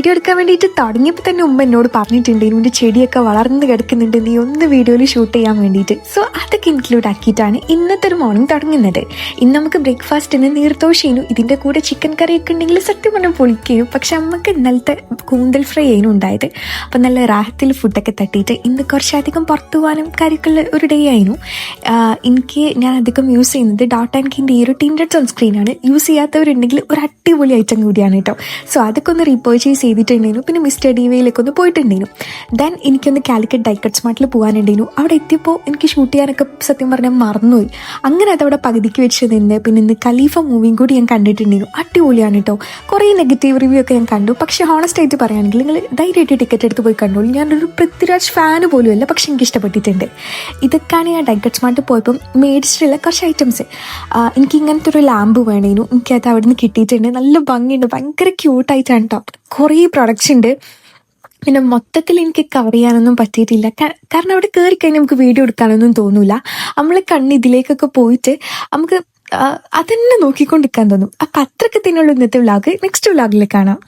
Video എടുക്കാൻ വേണ്ടിയിട്ട് തുടങ്ങിയപ്പോൾ തന്നെ ഉമ്മ എന്നോട് പറഞ്ഞിട്ടുണ്ട് ഇതിൻ്റെ ചെടിയൊക്കെ വളർന്ന് കിടക്കുന്നുണ്ട്, നീ ഒന്ന് വീഡിയോയിൽ ഷൂട്ട് ചെയ്യാൻ വേണ്ടിയിട്ട്. സോ അതൊക്കെ ഇൻക്ലൂഡ് ആക്കിയിട്ടാണ് ഇന്നത്തെ ഒരു മോർണിംഗ് തുടങ്ങുന്നത്. ഇന്ന് നമുക്ക് ബ്രേക്ക്ഫാസ്റ്റിന് നീർദോശയും ഇതിൻ്റെ കൂടെ ചിക്കൻ കറിയൊക്കെ ഉണ്ടെങ്കിൽ സത്യം പറഞ്ഞാൽ പൊളിക്കും. പക്ഷെ നമുക്ക് ഇന്നലത്തെ കൂന്തൽ ഫ്രൈ ആയിരുന്നു ഉണ്ടായത്. അപ്പം നല്ല റാഹത്തിൽ ഫുഡൊക്കെ തട്ടിയിട്ട് ഇന്ന് കുറച്ചധികം പുറത്തു പോകാനും കാര്യമൊക്കെ ഒരു ഡേ ആയിരുന്നു. ഞാൻ അധികം യൂസ് ചെയ്യുന്നത് ഡോട്ട് ആൻഡ് കിൻ്റെ ഈ ഒരു ടിൻറ്റഡ് സൺസ്ക്രീനാണ്. യൂസ് ചെയ്യാത്തവരുണ്ടെങ്കിൽ ഒരു അടിപൊളി ഐറ്റം കൂടിയാണ് കേട്ടോ. സോ അതൊക്കെ ഒന്ന് റീപർച്ചേസ് ചെയ്തിട്ടുണ്ടായിരുന്നു. പിന്നെ മിസ്റ്റർ ഡിവയിലേക്ക് ഒന്ന് പോയിട്ടുണ്ടായിരുന്നു. ദെൻ എനിക്കൊന്ന് കാലിക്കറ്റ് ഡൈക്കറ്റ് സ്മാർട്ടിൽ പോകാനുണ്ടായിരുന്നു. അവിടെ എത്തിയപ്പോൾ എനിക്ക് ഷൂട്ട് ചെയ്യാനൊക്കെ സത്യം പറഞ്ഞാൽ മറന്നുപോയി. അങ്ങനെ അതവിടെ പകുതിക്ക് വെച്ച് നിന്ന് പിന്നെ ഇന്ന് ഖലീഫ മൂവിയും കൂടി ഞാൻ കണ്ടിട്ടുണ്ടായിരുന്നു. അടിപൊളിയാണ് കേട്ടോ. കുറേ നെഗറ്റീവ് റിവ്യൂ ഒക്കെ ഞാൻ കണ്ടു. പക്ഷേ ഹോണസ്റ്റ് ആയിട്ട് പറയുകയാണെങ്കിൽ നിങ്ങൾ ധൈര്യമായിട്ട് ടിക്കറ്റ് എടുത്ത് പോയി കണ്ടോളൂ. ഞാനൊരു പൃഥ്വിരാജ് ഫാന് പോലും അല്ല, പക്ഷെ എനിക്ക് ഇഷ്ടപ്പെട്ടിട്ടുണ്ട്. ഇതൊക്കെയാണ് ഞാൻ ഡൈക്കറ്റ് സ്മാർട്ടിൽ പോയപ്പം മേടിച്ചിട്ടുള്ള കുറച്ച് ഐറ്റംസ്. എനിക്ക് ഇങ്ങനത്തെ ഒരു ലാമ്പ് വേണേനു. എനിക്കത് അവിടെ നിന്ന് കിട്ടിയിട്ടുണ്ട്. നല്ല ഭംഗിയുണ്ട്, ഭയങ്കര ക്യൂട്ടായിട്ടാണ് കേട്ടോ. കുറേ പ്രൊഡക്ട്സ് ഉണ്ട്. പിന്നെ മൊത്തത്തിൽ എനിക്ക് കവർ ചെയ്യാനൊന്നും പറ്റിയിട്ടില്ല. കാരണം അവിടെ കയറി കഴിഞ്ഞാൽ നമുക്ക് വീഡിയോ എടുക്കാനൊന്നും തോന്നില്ല. നമ്മൾ ഇതിലേക്കൊക്കെ പോയിട്ട് നമുക്ക് അതന്നെ നോക്കിക്കൊണ്ടിരിക്കാൻ തോന്നും. അപ്പം അത്രയ്ക്ക് തന്നെയുള്ള ഇന്നത്തെ വ്ളോഗ്. നെക്സ്റ്റ് വ്ളോഗിൽ കാണാം.